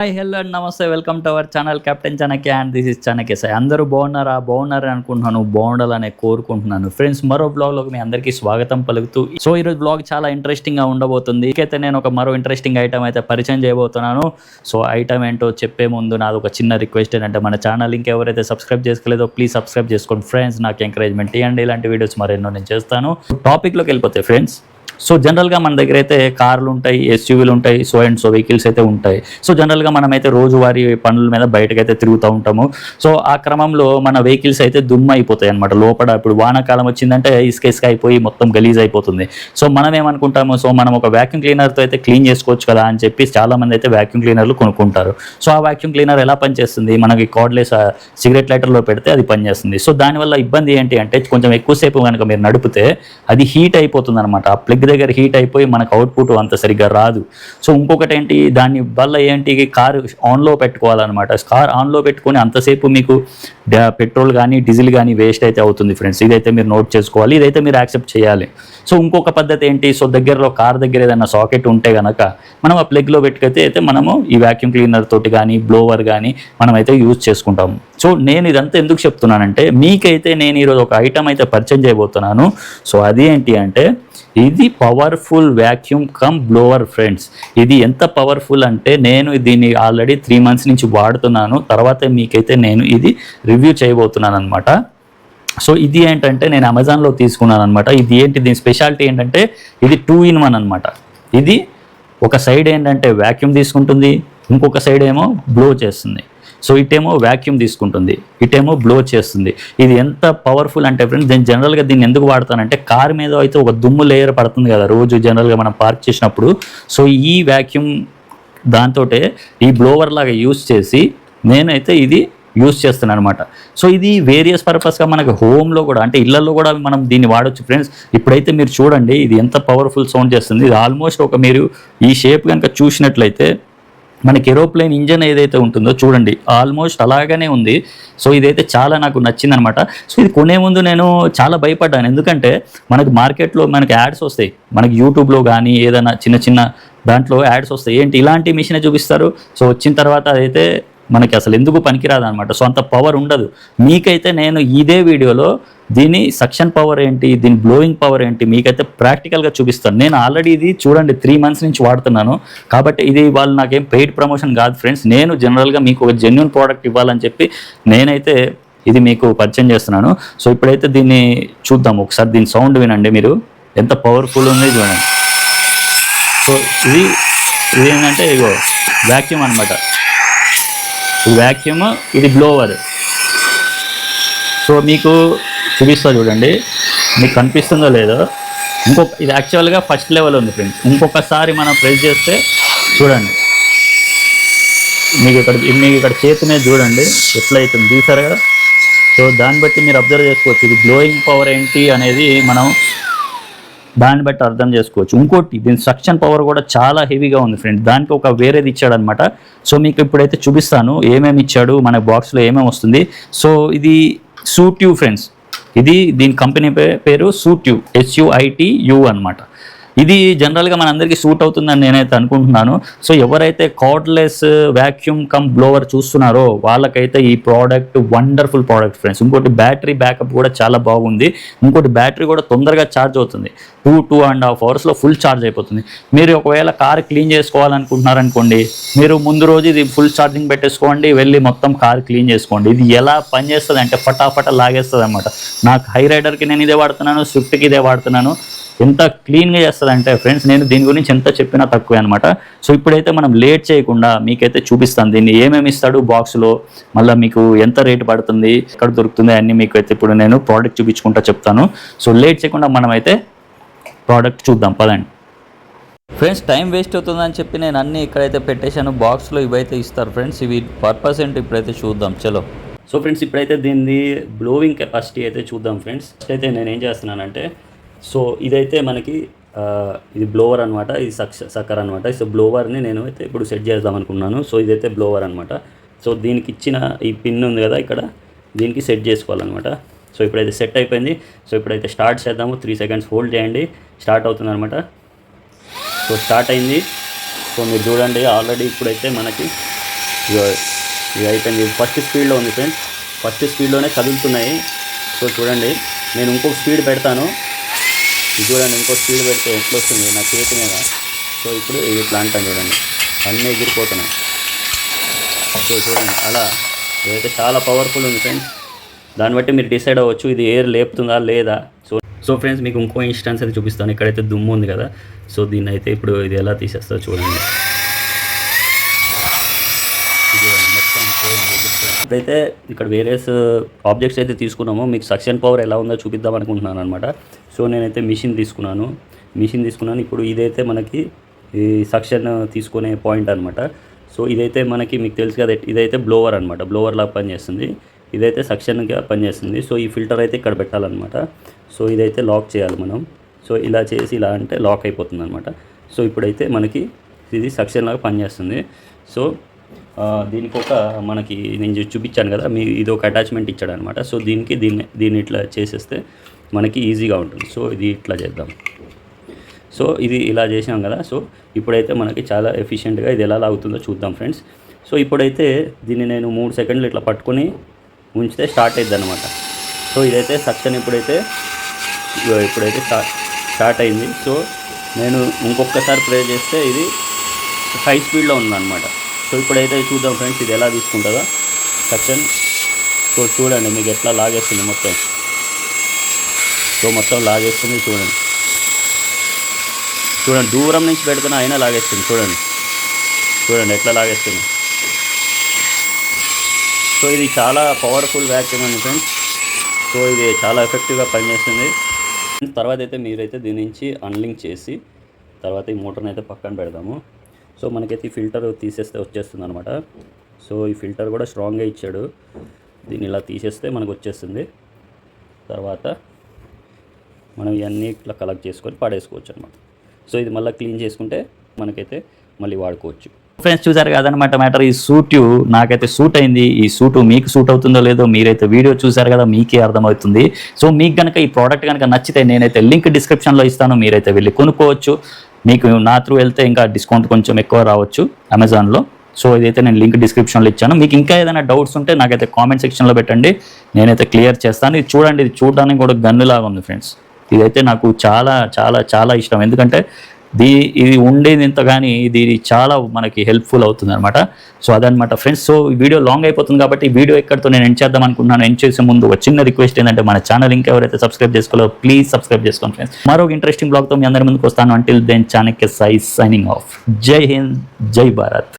Hi hello and నమస్తే, welcome to our channel captain Chanakya and this is Chanakya Sai. అందరూ బాగున్నారని అనుకుంటున్నాను, బాగుండాలని కోరుకుంటున్నాను. ఫ్రెండ్స్, మరో బ్లాగ్లోకి మీ అందరికీ స్వాగతం పలుకుతూ ఈరోజు బ్లాగ్ చాలా ఇంట్రెస్టింగ్గా ఉండబోతుంది. ఇకైతే నేను మరో ఇంట్రెస్టింగ్ ఐటమ్ అయితే పరిచయం చేయబోతున్నాను. సో ఐటమ్ ఏంటో చెప్పే ముందు నాది ఒక చిన్న రిక్వెస్ట్ ఏంటంటే, మన ఛానల్ ఇంకెవరైతే సబ్స్క్రైబ్ చేసుకోలేదో ప్లీజ్ సబ్స్క్రైబ్ చేసుకోండి ఫ్రెండ్స్. నాకు ఎంకరేజ్మెంట్ ఇవ్వండి, ఇలాంటి వీడియోస్ మరెన్నో నేను చేస్తాను. టాపిక్లోకి వెళ్ళిపోతే ఫ్రెండ్స్, సో జనరల్గా మన దగ్గర అయితే కార్లు ఉంటాయి, ఎస్యూవీలు ఉంటాయి, సో వెహికల్స్ అయితే ఉంటాయి. సో జనరల్గా మనమైతే రోజువారీ పనుల మీద బయటకైతే తిరుగుతూ ఉంటాము. సో ఆ క్రమంలో మన వెహికల్స్ అయితే దుమ్ము అయిపోతాయి అనమాట. లోపల ఇప్పుడు వానాకాలం వచ్చిందంటే ఇసుక అయిపోయి మొత్తం గలీజ్ అయిపోతుంది. సో మనం ఏమనుకుంటాము, సో మనం ఒక వ్యాక్యూమ్ క్లీనర్తో అయితే క్లీన్ చేసుకోవచ్చు కదా అని చెప్పి చాలామంది అయితే వ్యాక్యూమ్ క్లీనర్లు కొనుక్కుంటారు. సో ఆ వ్యాక్యూమ్ క్లీనర్ ఎలా పనిచేస్తుంది, మనకి కార్డ్లెస్ సిగరెట్ లైటర్లో పెడితే అది పనిచేస్తుంది. సో దానివల్ల ఇబ్బంది ఏంటి అంటే, కొంచెం ఎక్కువసేపు కనుక మీరు నడిపితే అది హీట్ అయిపోతుంది అనమాట. ఆ ప్లగ్ దగ్గర హీట్ అయిపోయి మనకు అవుట్పుట్ అంత సరిగ్గా రాదు. సో ఇంకొకటి ఏంటి, దాని వల్ల ఏంటి, కార్ ఆన్లో పెట్టుకోవాలన్నమాట. కార్ ఆన్లో పెట్టుకొని అంతసేపు మీకు పెట్రోల్ కానీ డీజిల్ కానీ వేస్ట్ అయితే అవుతుంది ఫ్రెండ్స్. ఇదైతే మీరు నోట్ చేసుకోవాలి, ఇదైతే మీరు యాక్సెప్ట్ చేయాలి. సో ఇంకొక పద్ధతి ఏంటి, సో దగ్గరలో కార్ దగ్గర ఏదైనా సాకెట్ ఉంటే కనుక మనం ఆ ప్లగ్లో పెట్టుకైతే అయితే మనము ఈ వ్యాక్యూమ్ క్లీనర్ తోటి కానీ బ్లోవర్ కానీ మనమైతే యూజ్ చేసుకుంటాము. సో నేను ఇదంతా ఎందుకు చెప్తున్నానంటే, మీకైతే నేను ఈరోజు ఒక ఐటమ్ అయితే పరిచయం చేయబోతున్నాను. సో అది ఏంటి అంటే, ఇది powerful vacuum come blower friends. ఇది ఎంత పవర్ఫుల్ అంటే, నేను దీన్ని ఆల్రెడీ 3 months నుంచి వాడుతున్నాను. తర్వాత మీకైతే నేను ఇది రివ్యూ చేయబోతున్నాను అనమాట. సో ఇది ఏంటంటే, నేను అమెజాన్లో తీసుకున్నాను అనమాట. ఇది ఏంటి, దీని స్పెషాలిటీ ఏంటంటే, ఇది 2-in-1 అనమాట. ఇది ఒక సైడ్ ఏంటంటే వ్యాక్యూమ్ తీసుకుంటుంది, ఇంకొక సైడ్ ఏమో బ్లో చేస్తుంది. సో ఇటేమో వ్యాక్యూమ్ తీసుకుంటుంది, ఇటేమో బ్లో చేస్తుంది. ఇది ఎంత పవర్ఫుల్ అంటే ఫ్రెండ్స్, నేను జనరల్గా దీన్ని ఎందుకు వాడతానంటే, కార్ మీద అయితే ఒక దుమ్ము లేయర్ పడుతుంది కదా రోజు జనరల్గా మనం పార్క్ చేసినప్పుడు. సో ఈ వ్యాక్యూమ్ దాంతో ఈ బ్లోవర్ లాగా యూస్ చేసి నేనైతే ఇది యూస్ చేస్తున్నాను అనమాట. సో ఇది వేరియస్ పర్పస్గా మనకి హోమ్లో కూడా, అంటే ఇళ్లలో కూడా మనం దీన్ని వాడచ్చు ఫ్రెండ్స్. ఇప్పుడైతే మీరు చూడండి ఇది ఎంత పవర్ఫుల్ సౌండ్ చేస్తుంది. ఇది ఆల్మోస్ట్ మీరు ఈ షేప్ కనుక చూసినట్లయితే మనకి ఏరోప్లేన్ ఇంజన్ ఏదైతే ఉంటుందో చూడండి, ఆల్మోస్ట్ అలాగనే ఉంది. సో ఇదైతే చాలా నాకు నచ్చిందనమాట. సో ఇది కొనే ముందు నేను చాలా భయపడ్డాను, ఎందుకంటే మనకి మార్కెట్లో మనకి యాడ్స్ వస్తాయి, మనకి యూట్యూబ్లో కానీ ఏదైనా చిన్న దాంట్లో యాడ్స్ వస్తాయి. ఏంటి ఇలాంటి మిషనే చూపిస్తారు. సో వచ్చిన తర్వాత అదైతే మనకి అసలు ఎందుకు పనికిరాదు అనమాట. సో అంత పవర్ ఉండదు. మీకైతే నేను ఇదే వీడియోలో దీని సక్షన్ పవర్ ఏంటి, దీని బ్లోయింగ్ పవర్ ఏంటి మీకైతే ప్రాక్టికల్గా చూపిస్తాను. నేను ఆల్రెడీ ఇది చూడండి 3 months నుంచి వాడుతున్నాను. కాబట్టి ఇది వాళ్ళు నాకేం పెయిడ్ ప్రమోషన్ కాదు ఫ్రెండ్స్. నేను జనరల్గా మీకు ఒక జెన్యూన్ ప్రోడక్ట్ ఇవ్వాలని చెప్పి నేనైతే ఇది మీకు పరిచయం చేస్తున్నాను. సో ఇప్పుడైతే దీన్ని చూద్దాం ఒకసారి. దీని సౌండ్ వినండి మీరు, ఎంత పవర్ఫుల్ ఉంది చూడండి. సో ఇది ఏంటంటే ఇగో వ్యాక్యూమ్ అనమాట. ఇది వ్యాక్యూమ్, ఇది బ్లోవర్. సో మీకు చూపిస్తా చూడండి, మీకు కనిపిస్తుందో లేదో. ఇది యాక్చువల్గా ఫస్ట్ లెవెల్ ఉంది ఫ్రెండ్స్. ఇంకొకసారి మనం ప్రెస్ చేస్తే చూడండి, మీకు ఇక్కడ చేతి మీద చూడండి ఎట్లయితుంది, చూసారు కదా. సో దాన్ని బట్టి మీరు అబ్జర్వ్ చేసుకోవచ్చు ఇది బ్లోయింగ్ పవర్ ఏంటి అనేది మనం దాన్ని బట్టి అర్థం చేసుకోవచ్చు. ఇంకోటి దీని సక్షన్ పవర్ కూడా చాలా హెవీగా ఉంది ఫ్రెండ్స్. దానికి ఒక వేరేది ఇచ్చాడనమాట. సో మీకు ఇప్పుడైతే చూపిస్తాను ఏమేమి ఇచ్చాడు, మన బాక్స్లో ఏమేమి వస్తుంది. సో ఇది సూట్యూ ఫ్రెండ్స్. ఇది దీని కంపెనీ పేరు సూట్యూ, SUITU అనమాట. ఇది జనరల్గా మనందరికీ సూట్ అవుతుందని నేనైతే అనుకుంటున్నాను. సో ఎవరైతే కార్డ్లెస్ వ్యాక్యూమ్ కమ్ బ్లోవర్ చూస్తున్నారో వాళ్ళకైతే ఈ ప్రోడక్ట్ వండర్ఫుల్ ప్రోడక్ట్ ఫ్రెండ్స్. ఇంకోటి బ్యాటరీ బ్యాకప్ కూడా చాలా బాగుంది. ఇంకోటి బ్యాటరీ కూడా తొందరగా ఛార్జ్ అవుతుంది. 2.5 hours ఫుల్ ఛార్జ్ అయిపోతుంది. మీరు ఒకవేళ కార్ క్లీన్ చేసుకోవాలనుకుంటున్నారనుకోండి, మీరు ముందు రోజు ఇది ఫుల్ ఛార్జింగ్ పెట్టేసుకోండి, వెళ్ళి మొత్తం కార్ క్లీన్ చేసుకోండి. ఇది ఎలా పనిచేస్తుంది అంటే ఫటాఫట లాగేస్తుంది అనమాట. నాకు హై రైడర్కి నేను ఇదే వాడుతున్నాను, స్విఫ్ట్కి ఇదే వాడుతున్నాను. ఎంత క్లీన్గా చేస్తుంది అంటే ఫ్రెండ్స్, నేను దీని గురించి ఎంత చెప్పినా తక్కువే అనమాట. సో ఇప్పుడైతే మనం లేట్ చేయకుండా మీకైతే చూపిస్తాను దీన్ని ఏమేమి ఇస్తాడు బాక్స్లో, మళ్ళీ మీకు ఎంత రేటు పడుతుంది, ఎక్కడ దొరుకుతుంది అన్నీ మీకు అయితే ఇప్పుడు నేను ప్రోడక్ట్ చూపించుకుంటా చెప్తాను. సో లేట్ చేయకుండా మనమైతే ప్రోడక్ట్ చూద్దాం పదండి ఫ్రెండ్స్. టైం వేస్ట్ అవుతుందని చెప్పి నేను అన్నీ ఇక్కడైతే పెట్టేశాను. బాక్స్లో ఇవైతే ఇస్తారు ఫ్రెండ్స్. ఇవి పర్పస్ ఏంటి ఇప్పుడైతే చూద్దాం చలో. సో ఫ్రెండ్స్ ఇప్పుడైతే దీన్ని బ్లోవింగ్ కెపాసిటీ అయితే చూద్దాం ఫ్రెండ్స్. అయితే నేను ఏం చేస్తున్నానంటే, సో ఇదైతే మనకి ఇది బ్లోవర్ అనమాట, ఇది సక్కర్ అనమాట. సో బ్లోవర్ని నేను అయితే ఇప్పుడు సెట్ చేద్దాం అనుకున్నాను. సో ఇదైతే బ్లోవర్ అనమాట. సో దీనికి ఇచ్చిన ఈ పిన్ ఉంది కదా ఇక్కడ, దీనికి సెట్ చేసుకోవాలన్నమాట. సో ఇప్పుడైతే సెట్ అయిపోయింది. సో ఇప్పుడైతే స్టార్ట్ చేద్దాము. 3 seconds హోల్డ్ చేయండి, స్టార్ట్ అవుతుంది అనమాట. సో స్టార్ట్ అయింది. సో మీరు చూడండి ఆల్రెడీ ఇప్పుడైతే మనకి ఇది అయిపోయింది. ఫస్ట్ స్పీడ్లో ఉంది ఫ్రెండ్స్, ఫస్ట్ స్పీడ్లోనే కదులుతున్నాయి. సో చూడండి, నేను ఇంకొక స్పీడ్ పెడతాను. చూడండి, ఇంకో స్పీడ్ పెడితే ఎట్లా వస్తుంది నా చేతి మీద. సో ఇప్పుడు ఇది ఇట్లా అంటాను చూడండి, అన్నీ ఎగిరిపోతున్నాయి. సో చూడండి, అలా ఇదైతే చాలా పవర్ఫుల్ ఉంది ఫ్రెండ్స్. దాన్ని బట్టి మీరు డిసైడ్ అవ్వచ్చు ఇది ఎయిర్ లేపుతుందా లేదా. సో ఫ్రెండ్స్, మీకు ఇంకో ఇన్స్టెన్స్ అయితే చూపిస్తాను. ఇక్కడైతే దుమ్ము ఉంది కదా, సో దీన్ని అయితే ఇప్పుడు ఇది ఎలా తీసేస్తుందో చూడండి. ఇప్పుడైతే ఇక్కడ వేరియస్ ఆబ్జెక్ట్స్ అయితే తీసుకున్నామో మీకు సక్షన్ పవర్ ఎలా ఉందో చూపిద్దాం అనుకుంటున్నాను అనమాట. సో నేనైతే మిషన్ తీసుకున్నాను. ఇప్పుడు ఇదైతే మనకి ఈ సక్షన్ తీసుకునే పాయింట్ అనమాట. సో ఇదైతే మనకి మీకు తెలుసు కదా, ఇదైతే బ్లోవర్ అనమాట, బ్లోవర్ లాగా పనిచేస్తుంది. ఇదైతే సక్షన్గా పనిచేస్తుంది. సో ఈ ఫిల్టర్ అయితే ఇక్కడ పెట్టాలన్నమాట. సో ఇదైతే లాక్ చేయాలి మనం. సో ఇలా చేసి ఇలా అంటే లాక్ అయిపోతుంది అనమాట. సో ఇప్పుడైతే మనకి ఇది సక్షన్ లాగా పనిచేస్తుంది. సో దీనికి ఒక మనకి నేను చూపించాను కదా, ఇది ఒక అటాచ్మెంట్ ఇచ్చాడు అనమాట. సో దీన్ని ఇట్లా చేసేస్తే మనకి ఈజీగా ఉంటుంది. సో ఇది ఇట్లా చేద్దాం. సో ఇది ఇలా చేసాం కదా. సో ఇప్పుడైతే మనకి చాలా ఎఫిషియెంట్గా ఇది ఎలా లాగుతుందో చూద్దాం ఫ్రెండ్స్. సో ఇప్పుడైతే దీన్ని నేను 3 సెకండ్లు ఇట్లా పట్టుకొని ఉంచితే స్టార్ట్ అవుతుంది అనమాట. సో ఇదైతే సక్షన్ ఇప్పుడైతే స్టార్ట్ అయింది. సో నేను ఇంకొకసారి ప్రెస్ చేస్తే ఇది హై స్పీడ్లో ఉందన్నమాట. సో ఇప్పుడైతే చూద్దాం ఫ్రెండ్స్ ఇది ఎలా తీసుకుంటుందో సక్షన్. సో చూడండి, మీకు ఎట్లా లాగేస్తుంది మొత్తం. సో మొత్తం లాగేస్తుంది చూడండి. దూరం నుంచి పెడుతున్నా అయినా లాగేస్తుంది. చూడండి ఎట్లా లాగేస్తుంది. సో ఇది చాలా పవర్ఫుల్ వ్యాక్యూమ్ అండి ఫ్రెండ్స్. సో ఇది చాలా ఎఫెక్టివ్గా పనిచేస్తుంది. తర్వాత అయితే మీరైతే దీని నుంచి అన్లింక్ చేసి తర్వాత ఈ మోటార్ని అయితే పక్కన పెడదాము. సో మనకైతే ఈ ఫిల్టర్ తీసేస్తే వచ్చేస్తుంది అనమాట. సో ఈ ఫిల్టర్ కూడా స్ట్రాంగ్గా ఇచ్చాడు. దీన్ని ఇలా తీసేస్తే మనకు వచ్చేస్తుంది. తర్వాత మనం ఇవన్నీ ఇట్లా కలెక్ట్ చేసుకొని పడేసుకోవచ్చు అనమాట. సో ఇది మళ్ళీ క్లీన్ చేసుకుంటే మనకైతే మళ్ళీ వాడుకోవచ్చు. ఫ్రెండ్స్ చూసారు కదనమాట మ్యాటర్. ఈ సూట్ నాకైతే సూట్ అయింది. ఈ సూట్ మీకు సూట్ అవుతుందో లేదో మీరైతే వీడియో చూసారు కదా, మీకే అర్థమవుతుంది. సో మీకు కనుక ఈ ప్రోడక్ట్ కనుక నచ్చితే నేనైతే లింక్ డిస్క్రిప్షన్లో ఇస్తాను, మీరైతే వెళ్ళి కొనుక్కోవచ్చు. మీకు నా త్రూ వెళ్తే ఇంకా డిస్కౌంట్ కొంచెం ఎక్కువ రావచ్చు అమెజాన్లో. సో ఇదైతే నేను లింక్ డిస్క్రిప్షన్లో ఇచ్చాను. మీకు ఇంకా ఏదైనా డౌట్స్ ఉంటే నాకైతే కామెంట్ సెక్షన్లో పెట్టండి, నేనైతే క్లియర్ చేస్తాను. ఇది చూడండి, ఇది చూడడానికి కూడా గన్నులాగా ఉంది ఫ్రెండ్స్. ఇదైతే నాకు చాలా చాలా చాలా ఇష్టం. ఎందుకంటే ఇది ఉండేది ఇంత కానీ ఇది చాలా మనకి హెల్ప్ఫుల్ అవుతుంది అనమాట. సో అదనమాట ఫ్రెండ్స్. సో ఈ వీడియో లాంగ్ అయిపోతుంది కాబట్టి ఈ వీడియో ఎక్కడితో నేను ఎండ్ చేద్దాం అనుకుంటున్నాను. ఎండ్ చేసే ముందు ఒక చిన్న రిక్వెస్ట్ ఏంటంటే మన ఛానల్ ఇంకా ఎవరైతే సబ్స్క్రైబ్ చేసుకోవాలో ప్లీజ్ సబ్స్క్రైబ్ చేసుకోండి ఫ్రెండ్స్. మరో ఇంట్రెస్టింగ్ బ్లాగ్తో మీ అందరి ముందుకు వస్తాను. Until then Chanakya Sai signing off. Jai Hind, జై భారత్.